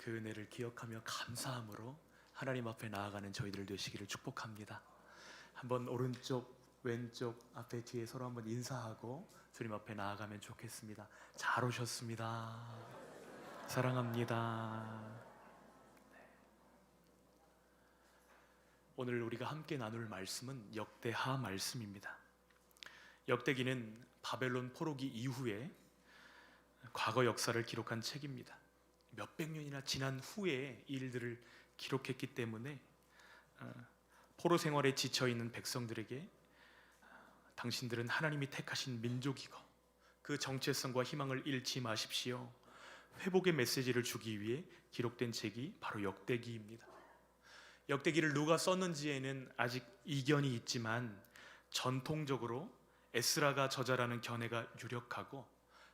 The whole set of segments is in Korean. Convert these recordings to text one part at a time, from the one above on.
그 은혜를 기억하며 감사함으로 하나님 앞에 나아가는 저희들 되시기를 축복합니다. 한번 오른쪽 왼쪽 앞에 뒤에 서로 한번 인사하고 주님 앞에 나아가면 좋겠습니다. 잘 오셨습니다. 사랑합니다. 오늘 우리가 함께 나눌 말씀은 역대하 말씀입니다. 역대기는 바벨론 포로기 이후에 과거 역사를 기록한 책입니다. 몇백 년이나 지난 후에 일들을 기록했기 때문에 포로 생활에 지쳐있는 백성들에게 당신들은 하나님이 택하신 민족이고 그 정체성과 희망을 잃지 마십시오, 회복의 메시지를 주기 위해 기록된 책이 바로 역대기입니다. 역대기를 누가 썼는지에는 아직 이견이 있지만 전통적으로 에스라가 저자라는 견해가 유력하고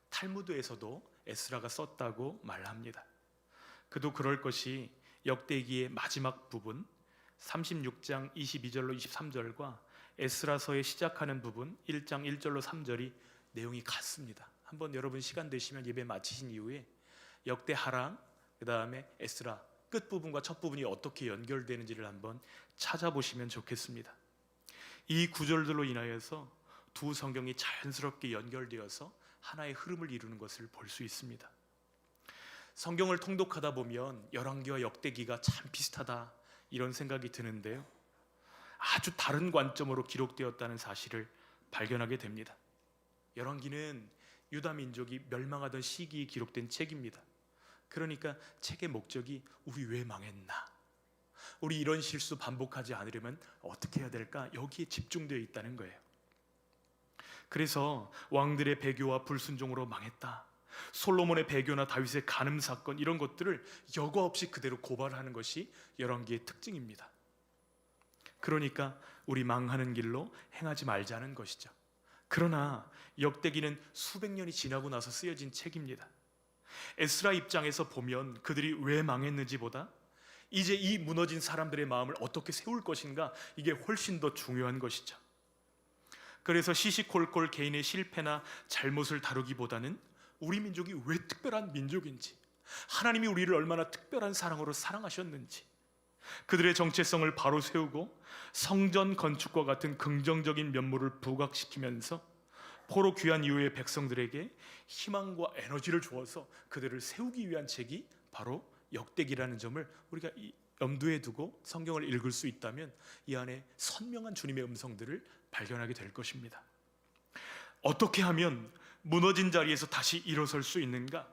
탈무드에서도 에스라가 썼다고 말합니다. 그도 그럴 것이 역대기의 마지막 부분 36장 22절로 23절과 에스라서에 시작하는 부분 1장 1절로 3절이 내용이 같습니다. 한번 여러분 시간 되시면 예배 마치신 이후에 역대하랑 그 다음에 에스라 끝부분과 첫 부분이 어떻게 연결되는지를 한번 찾아보시면 좋겠습니다. 이 구절들로 인하여서 두 성경이 자연스럽게 연결되어서 하나의 흐름을 이루는 것을 볼 수 있습니다. 성경을 통독하다 보면 열왕기와 역대기가 참 비슷하다 이런 생각이 드는데요, 아주 다른 관점으로 기록되었다는 사실을 발견하게 됩니다. 열왕기는 유다 민족이 멸망하던 시기에 기록된 책입니다. 그러니까 책의 목적이 우리 왜 망했나, 우리 이런 실수 반복하지 않으려면 어떻게 해야 될까, 여기에 집중되어 있다는 거예요. 그래서 왕들의 배교와 불순종으로 망했다, 솔로몬의 배교나 다윗의 간음 사건 이런 것들을 여과 없이 그대로 고발하는 것이 열왕기의 특징입니다. 그러니까 우리 망하는 길로 행하지 말자는 것이죠. 그러나 역대기는 수백 년이 지나고 나서 쓰여진 책입니다. 에스라 입장에서 보면 그들이 왜 망했는지보다 이제 이 무너진 사람들의 마음을 어떻게 세울 것인가, 이게 훨씬 더 중요한 것이죠. 그래서 시시콜콜 개인의 실패나 잘못을 다루기보다는 우리 민족이 왜 특별한 민족인지, 하나님이 우리를 얼마나 특별한 사랑으로 사랑하셨는지, 그들의 정체성을 바로 세우고 성전 건축과 같은 긍정적인 면모를 부각시키면서 포로 귀환 이후의 백성들에게 희망과 에너지를 주어서 그들을 세우기 위한 책이 바로 역대기라는 점을 우리가 염두에 두고 성경을 읽을 수 있다면 이 안에 선명한 주님의 음성들을 발견하게 될 것입니다. 어떻게 하면 무너진 자리에서 다시 일어설 수 있는가?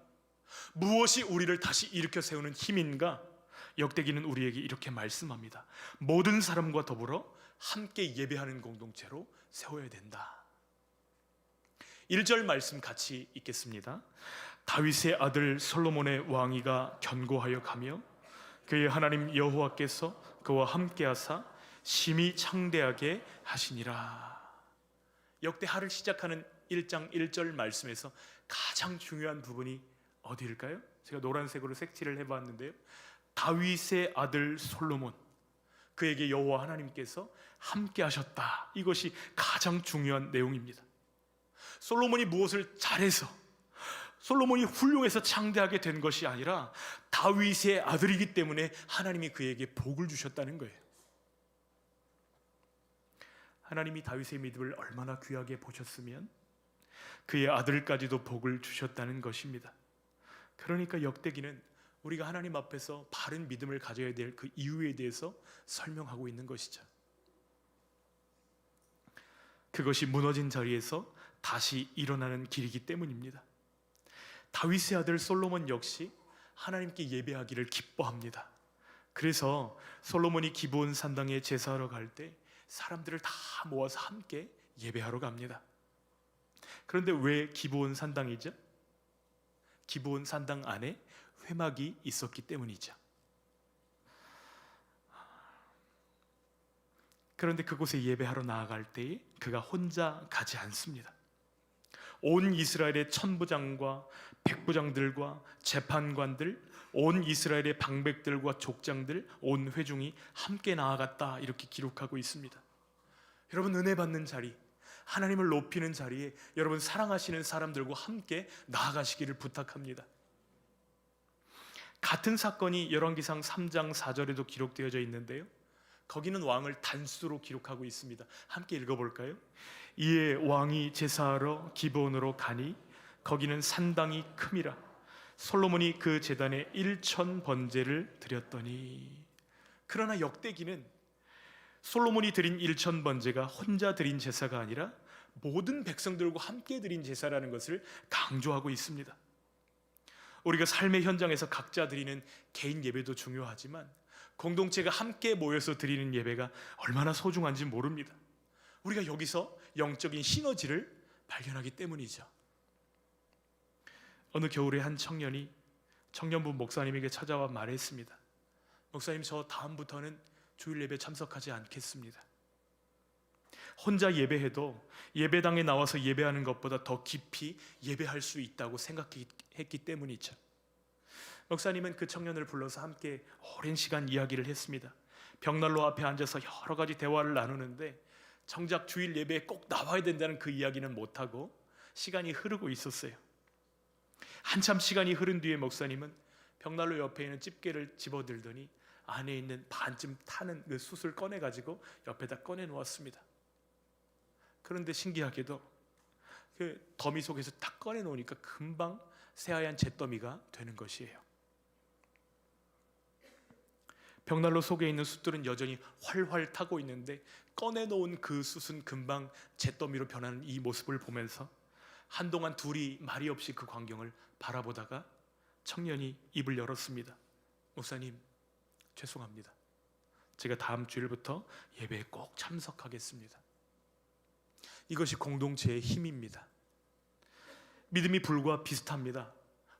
무엇이 우리를 다시 일으켜 세우는 힘인가? 역대기는 우리에게 이렇게 말씀합니다. 모든 사람과 더불어 함께 예배하는 공동체로 세워야 된다. 1절 말씀 같이 읽겠습니다. 다윗의 아들 솔로몬의 왕위가 견고하여 가며 그의 하나님 여호와께서 그와 함께하사 심히 창대하게 하시니라. 역대하를 시작하는 1장 1절 말씀에서 가장 중요한 부분이 어디일까요? 제가 노란색으로 색칠을 해봤는데요, 다윗의 아들 솔로몬, 그에게 여호와 하나님께서 함께 하셨다, 이것이 가장 중요한 내용입니다. 솔로몬이 무엇을 잘해서, 솔로몬이 훌륭해서 창대하게 된 것이 아니라 다윗의 아들이기 때문에 하나님이 그에게 복을 주셨다는 거예요. 하나님이 다윗의 믿음을 얼마나 귀하게 보셨으면 그의 아들까지도 복을 주셨다는 것입니다. 그러니까 역대기는 우리가 하나님 앞에서 바른 믿음을 가져야 될 그 이유에 대해서 설명하고 있는 것이죠. 그것이 무너진 자리에서 다시 일어나는 길이기 때문입니다. 다윗의 아들 솔로몬 역시 하나님께 예배하기를 기뻐합니다. 그래서 솔로몬이 기브온 산당에 제사하러 갈 때 사람들을 다 모아서 함께 예배하러 갑니다. 그런데 왜 기브온 산당이죠? 기브온 산당 안에 회막이 있었기 때문이죠. 그런데 그곳에 예배하러 나아갈 때에 그가 혼자 가지 않습니다. 온 이스라엘의 천부장과 백부장들과 재판관들, 온 이스라엘의 방백들과 족장들, 온 회중이 함께 나아갔다, 이렇게 기록하고 있습니다. 여러분, 은혜 받는 자리, 하나님을 높이는 자리에 여러분 사랑하시는 사람들과 함께 나아가시기를 부탁합니다. 같은 사건이 열왕기상 3장 4절에도 기록되어져 있는데요, 거기는 왕을 단수로 기록하고 있습니다. 함께 읽어볼까요? 이에 왕이 제사하러 기브온으로 가니 거기는 산당이 큼이라. 솔로몬이 그 제단에 1천 번제를 드렸더니. 그러나 역대기는 솔로몬이 드린 1천 번제가 혼자 드린 제사가 아니라 모든 백성들과 함께 드린 제사라는 것을 강조하고 있습니다. 우리가 삶의 현장에서 각자 드리는 개인 예배도 중요하지만 공동체가 함께 모여서 드리는 예배가 얼마나 소중한지 모릅니다. 우리가 여기서 영적인 시너지를 발견하기 때문이죠. 어느 겨울에 한 청년이 청년부 목사님에게 찾아와 말했습니다. 목사님, 저 다음부터는 주일 예배 참석하지 않겠습니다. 혼자 예배해도 예배당에 나와서 예배하는 것보다 더 깊이 예배할 수 있다고 생각했기 때문이죠. 목사님은 그 청년을 불러서 함께 오랜 시간 이야기를 했습니다. 벽난로 앞에 앉아서 여러 가지 대화를 나누는데 정작 주일 예배에 꼭 나와야 된다는 그 이야기는 못하고 시간이 흐르고 있었어요. 한참 시간이 흐른 뒤에 목사님은 벽난로 옆에 있는 집게를 집어들더니 안에 있는 반쯤 타는 그 숯을 꺼내가지고 옆에다 꺼내놓았습니다. 그런데 신기하게도 그 더미 속에서 딱 꺼내놓으니까 금방 새하얀 잿더미가 되는 것이에요. 벽난로 속에 있는 숯들은 여전히 활활 타고 있는데 꺼내놓은 그 숯은 금방 잿더미로 변하는 이 모습을 보면서 한동안 둘이 말이 없이 그 광경을 바라보다가 청년이 입을 열었습니다. 목사님, 죄송합니다. 제가 다음 주일부터 예배에 꼭 참석하겠습니다. 이것이 공동체의 힘입니다. 믿음이 불과 비슷합니다.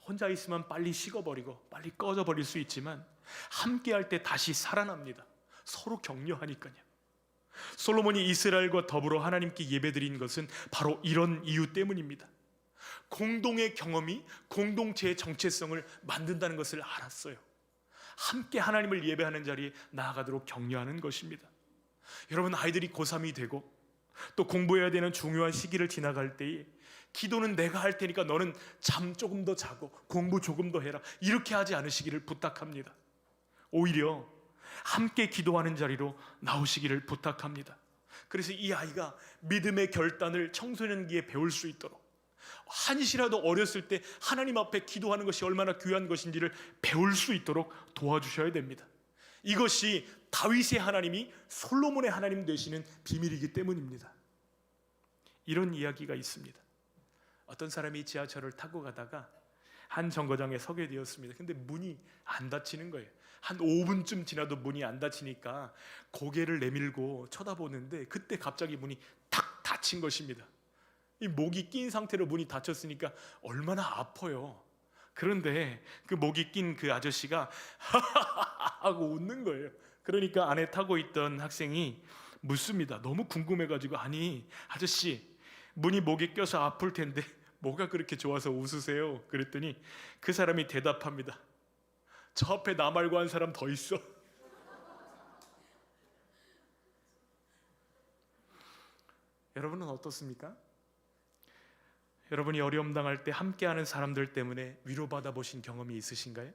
혼자 있으면 빨리 식어버리고 빨리 꺼져버릴 수 있지만 함께 할 때 다시 살아납니다. 서로 격려하니까요. 솔로몬이 이스라엘과 더불어 하나님께 예배드린 것은 바로 이런 이유 때문입니다. 공동의 경험이 공동체의 정체성을 만든다는 것을 알았어요. 함께 하나님을 예배하는 자리에 나아가도록 격려하는 것입니다. 여러분, 아이들이 고3이 되고 또 공부해야 되는 중요한 시기를 지나갈 때에 기도는 내가 할 테니까 너는 잠 조금 더 자고 공부 조금 더 해라, 이렇게 하지 않으시기를 부탁합니다. 오히려 함께 기도하는 자리로 나오시기를 부탁합니다. 그래서 이 아이가 믿음의 결단을 청소년기에 배울 수 있도록, 한시라도 어렸을 때 하나님 앞에 기도하는 것이 얼마나 귀한 것인지를 배울 수 있도록 도와주셔야 됩니다. 이것이 다윗의 하나님이 솔로몬의 하나님 되시는 비밀이기 때문입니다. 이런 이야기가 있습니다. 어떤 사람이 지하철을 타고 가다가 한 정거장에 서게 되었습니다. 근데 문이 안 닫히는 거예요. 한 5분쯤 지나도 문이 안 닫히니까 고개를 내밀고 쳐다보는데 그때 갑자기 문이 탁 닫힌 것입니다. 이 목이 낀 상태로 문이 닫혔으니까 얼마나 아파요. 그런데 그 목이 낀 그 아저씨가 하하하 하고 웃는 거예요. 그러니까 안에 타고 있던 학생이 묻습니다. 너무 궁금해가지고, 아니 아저씨, 문이 목에 껴서 아플 텐데 뭐가 그렇게 좋아서 웃으세요? 그랬더니 그 사람이 대답합니다. 저 앞에 나 말고 한 사람 더 있어. 여러분은 어떻습니까? 여러분이 어려움 당할 때 함께하는 사람들 때문에 위로받아 보신 경험이 있으신가요?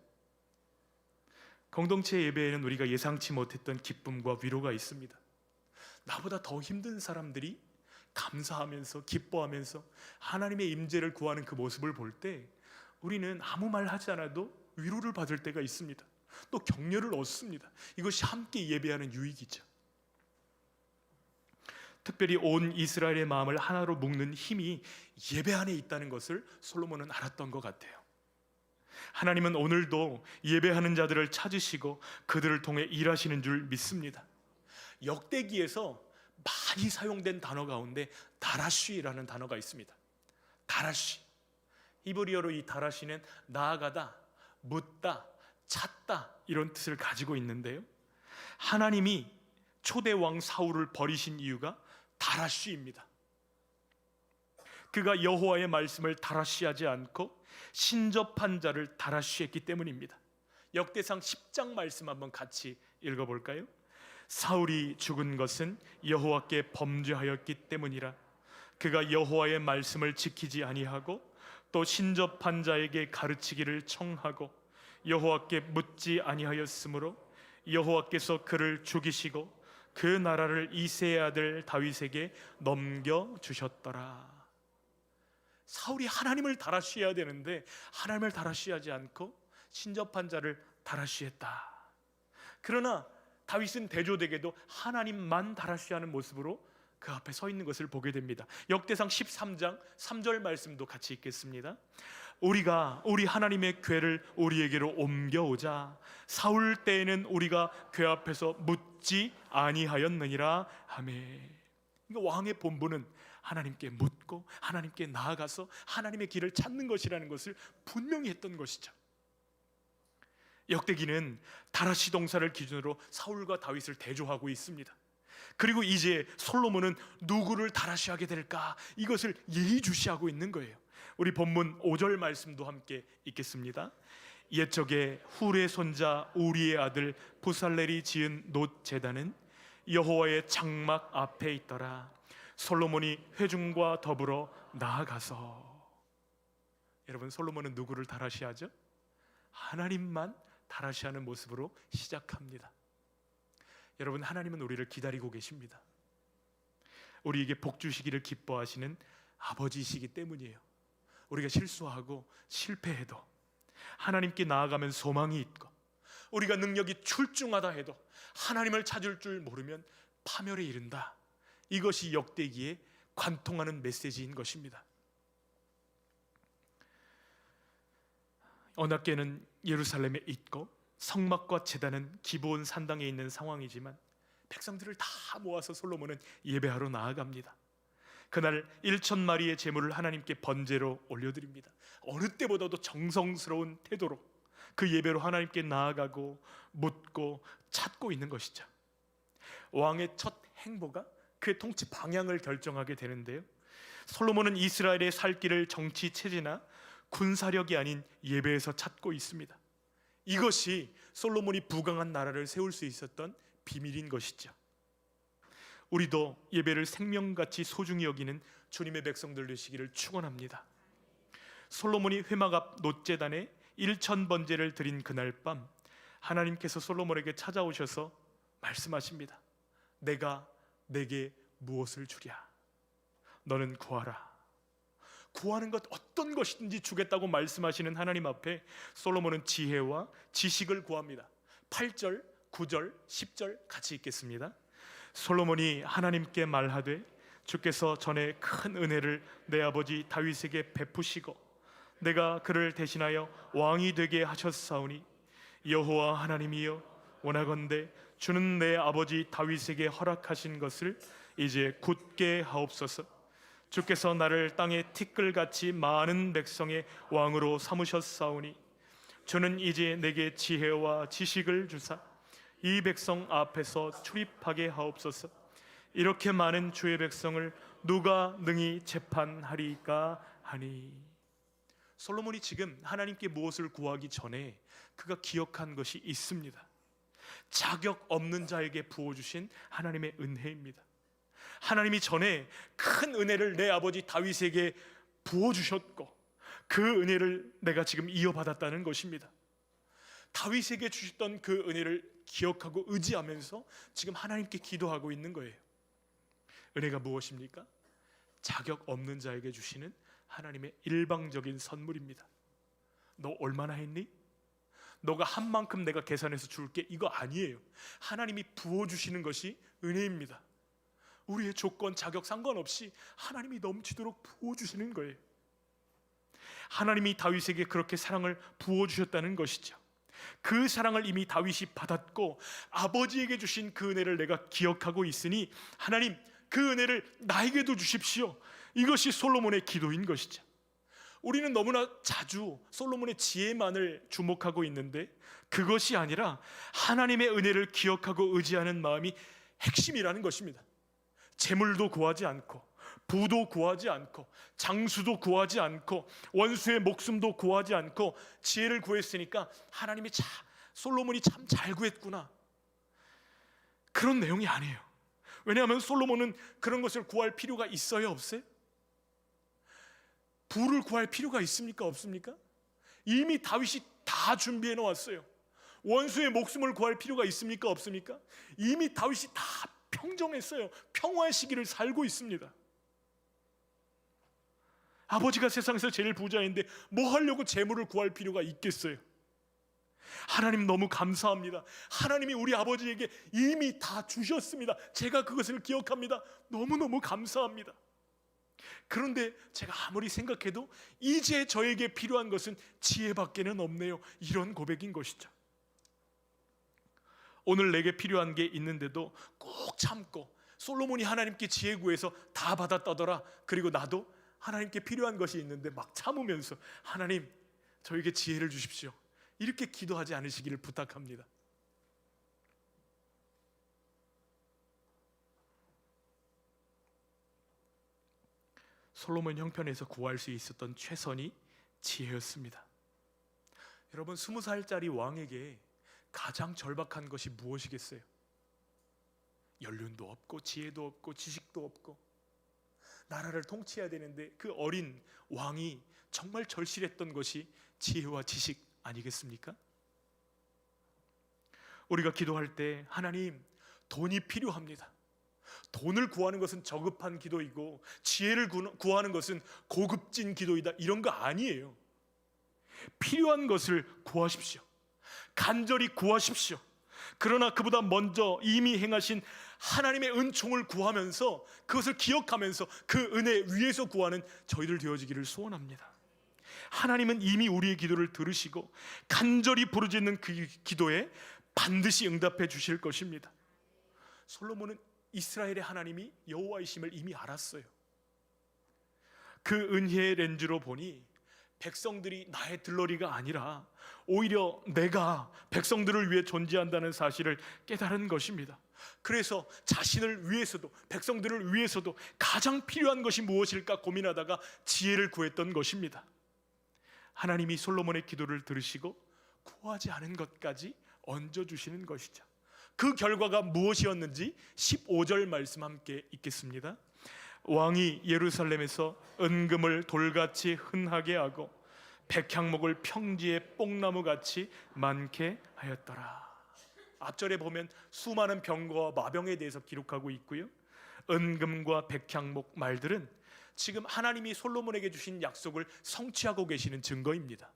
공동체 예배에는 우리가 예상치 못했던 기쁨과 위로가 있습니다. 나보다 더 힘든 사람들이 감사하면서 기뻐하면서 하나님의 임재를 구하는 그 모습을 볼 때 우리는 아무 말 하지 않아도 위로를 받을 때가 있습니다. 또 격려를 얻습니다. 이것이 함께 예배하는 유익이죠. 특별히 온 이스라엘의 마음을 하나로 묶는 힘이 예배 안에 있다는 것을 솔로몬은 알았던 것 같아요. 하나님은 오늘도 예배하는 자들을 찾으시고 그들을 통해 일하시는 줄 믿습니다. 역대기에서 많이 사용된 단어 가운데 다라쉬라는 단어가 있습니다. 다라쉬, 히브리어로 이 다라쉬는 나아가다, 묻다, 찾다, 이런 뜻을 가지고 있는데요, 하나님이 초대 왕 사울을 버리신 이유가 다라쉬입니다. 그가 여호와의 말씀을 다라쉬하지 않고 신접한 자를 다라쉬했기 때문입니다. 역대상 10장 말씀 한번 같이 읽어볼까요? 사울이 죽은 것은 여호와께 범죄하였기 때문이라. 그가 여호와의 말씀을 지키지 아니하고 또 신접한 자에게 가르치기를 청하고 여호와께 묻지 아니하였으므로 여호와께서 그를 죽이시고 그 나라를 이새의 아들 다윗에게 넘겨 주셨더라. 사울이 하나님을 다라시해야 되는데 하나님을 다라시하지 않고 신접한 자를 다라시했다. 그러나 다윗은 대조되게도 하나님만 다라시하는 모습으로 그 앞에 서 있는 것을 보게 됩니다. 역대상 13장 3절 말씀도 같이 읽겠습니다. 우리가 우리 하나님의 궤를 우리에게로 옮겨오자 사울 때에는 우리가 궤 앞에서 묻지 아니하였느니라. 아멘. 그러니까 왕의 본분은 하나님께 묻고 하나님께 나아가서 하나님의 길을 찾는 것이라는 것을 분명히 했던 것이죠. 역대기는 다라시 동사를 기준으로 사울과 다윗을 대조하고 있습니다. 그리고 이제 솔로몬은 누구를 다라시하게 될까, 이것을 예의주시하고 있는 거예요. 우리 본문 5절 말씀도 함께 읽겠습니다. 옛적에 훌의 손자 우리의 아들 부살렐이 지은 놋 제단은 여호와의 장막 앞에 있더라. 솔로몬이 회중과 더불어 나아가서. 여러분, 솔로몬은 누구를 다라시하죠? 하나님만 다라시하는 모습으로 시작합니다. 여러분, 하나님은 우리를 기다리고 계십니다. 우리에게 복 주시기를 기뻐하시는 아버지이시기 때문이에요. 우리가 실수하고 실패해도 하나님께 나아가면 소망이 있고, 우리가 능력이 출중하다 해도 하나님을 찾을 줄 모르면 파멸에 이른다. 이것이 역대기에 관통하는 메시지인 것입니다. 언약궤는 예루살렘에 있고 성막과 제단은 기브온 산당에 있는 상황이지만 백성들을 다 모아서 솔로몬은 예배하러 나아갑니다. 그날 1,000마리의 제물을 하나님께 번제로 올려드립니다. 어느 때보다도 정성스러운 태도로 그 예배로 하나님께 나아가고 묻고 찾고 있는 것이죠. 왕의 첫 행보가 그의 통치 방향을 결정하게 되는데요, 솔로몬은 이스라엘의 살 길을 정치 체제나 군사력이 아닌 예배에서 찾고 있습니다. 이것이 솔로몬이 부강한 나라를 세울 수 있었던 비밀인 것이죠. 우리도 예배를 생명같이 소중히 여기는 주님의 백성들 되시기를 축원합니다. 솔로몬이 회막 앞 놋제단에 1,000번제를 드린 그날 밤, 하나님께서 솔로몬에게 찾아오셔서 말씀하십니다. 내가 내게 무엇을 주랴? 너는 구하라. 구하는 것 어떤 것이든지 주겠다고 말씀하시는 하나님 앞에 솔로몬은 지혜와 지식을 구합니다. 8절, 9절, 10절 같이 읽겠습니다. 솔로몬이 하나님께 말하되 주께서 전에 큰 은혜를 내 아버지 다윗에게 베푸시고 내가 그를 대신하여 왕이 되게 하셨사오니 여호와 하나님이여, 원하건대 주는 내 아버지 다윗에게 허락하신 것을 이제 굳게 하옵소서. 주께서 나를 땅의 티끌같이 많은 백성의 왕으로 삼으셨사오니 주는 이제 내게 지혜와 지식을 주사 이 백성 앞에서 출입하게 하옵소서. 이렇게 많은 주의 백성을 누가 능히 재판하리까 하니. 솔로몬이 지금 하나님께 무엇을 구하기 전에 그가 기억한 것이 있습니다. 자격 없는 자에게 부어주신 하나님의 은혜입니다. 하나님이 전에 큰 은혜를 내 아버지 다윗에게 부어주셨고 그 은혜를 내가 지금 이어받았다는 것입니다. 다윗에게 주셨던 그 은혜를 기억하고 의지하면서 지금 하나님께 기도하고 있는 거예요. 은혜가 무엇입니까? 자격 없는 자에게 주시는 하나님의 일방적인 선물입니다. 너 얼마나 했니? 너가 한 만큼 내가 계산해서 줄게, 이거 아니에요. 하나님이 부어주시는 것이 은혜입니다. 우리의 조건, 자격 상관없이 하나님이 넘치도록 부어주시는 거예요. 하나님이 다윗에게 그렇게 사랑을 부어주셨다는 것이죠. 그 사랑을 이미 다윗이 받았고 아버지에게 주신 그 은혜를 내가 기억하고 있으니 하나님, 그 은혜를 나에게도 주십시오. 이것이 솔로몬의 기도인 것이죠. 우리는 너무나 자주 솔로몬의 지혜만을 주목하고 있는데 그것이 아니라 하나님의 은혜를 기억하고 의지하는 마음이 핵심이라는 것입니다. 재물도 구하지 않고 부도 구하지 않고 장수도 구하지 않고 원수의 목숨도 구하지 않고 지혜를 구했으니까 하나님이 솔로몬이 참 잘 구했구나, 그런 내용이 아니에요. 왜냐하면 솔로몬은 그런 것을 구할 필요가 있어요, 없어요? 부를 구할 필요가 있습니까, 없습니까? 이미 다윗이 다 다 준비해 놓았어요. 원수의 목숨을 구할 필요가 있습니까? 없습니까? 이미 다윗이 다 평정했어요. 평화의 시기를 살고 있습니다. 아버지가 세상에서 제일 부자인데 뭐 하려고 재물을 구할 필요가 있겠어요? 하나님 너무 감사합니다. 하나님이 우리 아버지에게 이미 다 주셨습니다. 제가 그것을 기억합니다. 너무너무 감사합니다. 그런데 제가 아무리 생각해도 이제 저에게 필요한 것은 지혜밖에는 없네요. 이런 고백인 것이죠. 오늘 내게 필요한 게 있는데도 꼭 참고 솔로몬이 하나님께 지혜 구해서 다 받았다더라. 그리고 나도 하나님께 필요한 것이 있는데 막 참으면서 하나님 저에게 지혜를 주십시오. 이렇게 기도하지 않으시기를 부탁합니다. 솔로몬 형편에서 구할 수 있었던 최선이 지혜였습니다. 여러분 20살짜리 왕에게 가장 절박한 것이 무엇이겠어요? 연륜도 없고 지혜도 없고 지식도 없고 나라를 통치해야 되는데 그 어린 왕이 정말 절실했던 것이 지혜와 지식 아니겠습니까? 우리가 기도할 때 하나님 돈이 필요합니다. 돈을 구하는 것은 저급한 기도이고 지혜를 구하는 것은 고급진 기도이다, 이런 거 아니에요. 필요한 것을 구하십시오. 간절히 구하십시오. 그러나 그보다 먼저 이미 행하신 하나님의 은총을 구하면서 그것을 기억하면서 그 은혜 위에서 구하는 저희들 되어지기를 소원합니다. 하나님은 이미 우리의 기도를 들으시고 간절히 부르짖는 그 기도에 반드시 응답해 주실 것입니다. 솔로몬은 이스라엘의 하나님이 여호와이심을 이미 알았어요. 그 은혜의 렌즈로 보니 백성들이 나의 들러리가 아니라 오히려 내가 백성들을 위해 존재한다는 사실을 깨달은 것입니다. 그래서 자신을 위해서도 백성들을 위해서도 가장 필요한 것이 무엇일까 고민하다가 지혜를 구했던 것입니다. 하나님이 솔로몬의 기도를 들으시고 구하지 않은 것까지 얹어주시는 것이죠. 그 결과가 무엇이었는지 15절 말씀 함께 읽겠습니다. 왕이 예루살렘에서 은금을 돌같이 흔하게 하고 백향목을 평지에 뽕나무같이 많게 하였더라. 앞절에 보면 수많은 병과 마병에 대해서 기록하고 있고요, 은금과 백향목 말들은 지금 하나님이 솔로몬에게 주신 약속을 성취하고 계시는 증거입니다.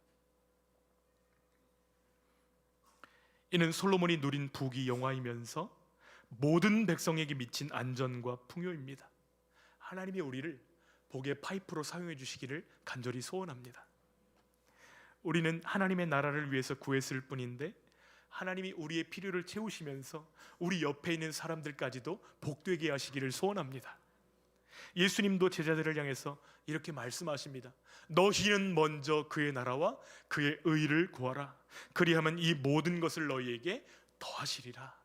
이는 솔로몬이 누린 부귀 영화이면서 모든 백성에게 미친 안전과 풍요입니다. 하나님이 우리를 복의 파이프로 사용해 주시기를 간절히 소원합니다. 우리는 하나님의 나라를 위해서 구했을 뿐인데 하나님이 우리의 필요를 채우시면서 우리 옆에 있는 사람들까지도 복되게 하시기를 소원합니다. 예수님도 제자들을 향해서 이렇게 말씀하십니다. 너희는 먼저 그의 나라와 그의 의를 구하라. 그리하면 이 모든 것을 너희에게 더하시리라.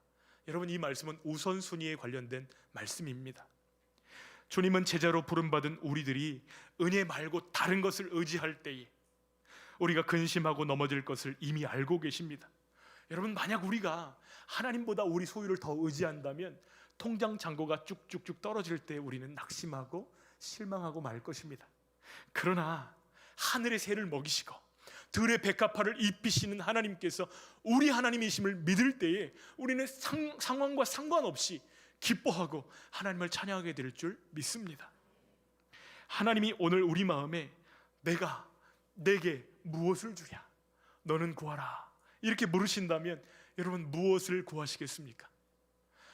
여러분, 이 말씀은 우선순위에 관련된 말씀입니다. 주님은 제자로 부름받은 우리들이 은혜 말고 다른 것을 의지할 때에 우리가 근심하고 넘어질 것을 이미 알고 계십니다. 여러분, 만약 우리가 하나님보다 우리 소유를 더 의지한다면 통장 잔고가 쭉쭉쭉 떨어질 때 우리는 낙심하고 실망하고 말 것입니다. 그러나 하늘의 새를 먹이시고 들의 백합화를 입히시는 하나님께서 우리 하나님이심을 믿을 때에 우리는 상황과 상관없이 기뻐하고 하나님을 찬양하게 될 줄 믿습니다. 하나님이 오늘 우리 마음에 내게 무엇을 주랴? 너는 구하라. 이렇게 물으신다면 여러분 무엇을 구하시겠습니까?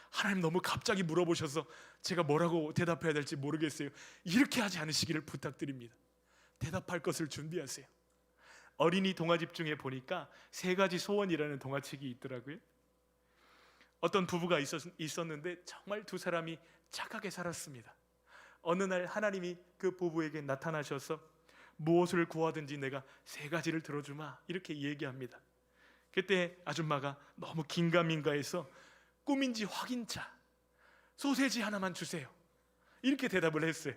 하나님 너무 갑자기 물어보셔서 제가 뭐라고 대답해야 될지 모르겠어요. 이렇게 하지 않으시기를 부탁드립니다. 대답할 것을 준비하세요. 어린이 동화집 중에 보니까 3가지 소원이라는 동화책이 있더라고요. 어떤 부부가 있었는데 정말 두 사람이 착하게 살았습니다. 어느 날 하나님이 그 부부에게 나타나셔서 무엇을 구하든지 내가 3가지를 들어주마 이렇게 얘기합니다. 그때 아줌마가 너무 긴가민가해서 꿈인지 확인차 소세지 하나만 주세요 이렇게 대답을 했어요.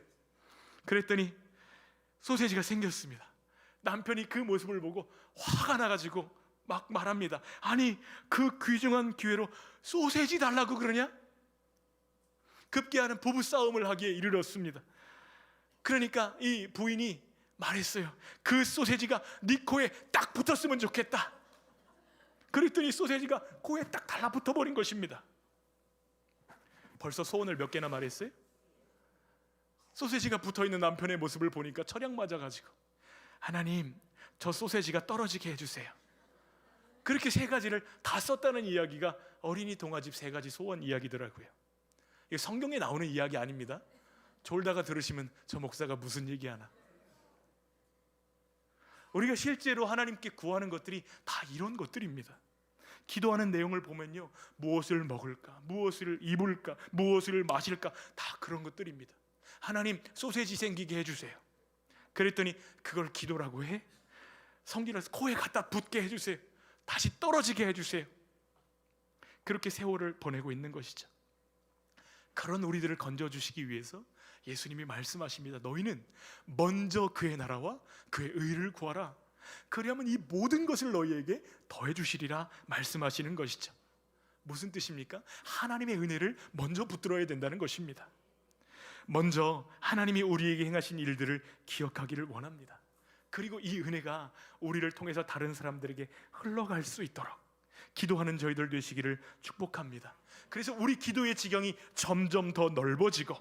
그랬더니 소세지가 생겼습니다. 남편이 그 모습을 보고 화가 나가지고 막 말합니다. 아니 그 귀중한 기회로 소세지 달라고 그러냐? 급기야는 부부싸움을 하기에 이르렀습니다. 그러니까 이 부인이 말했어요. 그 소세지가 네 코에 딱 붙었으면 좋겠다. 그랬더니 소세지가 코에 딱 달라붙어 버린 것입니다. 벌써 소원을 몇 개나 말했어요? 소세지가 붙어있는 남편의 모습을 보니까 철양 맞아가지고, 하나님, 저 소세지가 떨어지게 해주세요. 그렇게 3가지를 다 썼다는 이야기가 어린이 동화집 3가지 소원 이야기더라고요. 이게 성경에 나오는 이야기 아닙니다. 졸다가 들으시면 저 목사가 무슨 얘기하나. 우리가 실제로 하나님께 구하는 것들이 다 이런 것들입니다. 기도하는 내용을 보면요, 무엇을 먹을까, 무엇을 입을까, 무엇을 마실까, 다 그런 것들입니다. 하나님, 소세지 생기게 해주세요. 그랬더니 그걸 기도라고 해? 성질나서 코에 갖다 붙게 해주세요. 다시 떨어지게 해주세요. 그렇게 세월을 보내고 있는 것이죠. 그런 우리들을 건져주시기 위해서 예수님이 말씀하십니다. 너희는 먼저 그의 나라와 그의 의를 구하라. 그러면 이 모든 것을 너희에게 더해 주시리라 말씀하시는 것이죠. 무슨 뜻입니까? 하나님의 은혜를 먼저 붙들어야 된다는 것입니다. 먼저 하나님이 우리에게 행하신 일들을 기억하기를 원합니다. 그리고 이 은혜가 우리를 통해서 다른 사람들에게 흘러갈 수 있도록 기도하는 저희들 되시기를 축복합니다. 그래서 우리 기도의 지경이 점점 더 넓어지고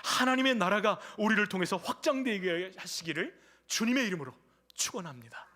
하나님의 나라가 우리를 통해서 확장되게 하시기를 주님의 이름으로 축원합니다.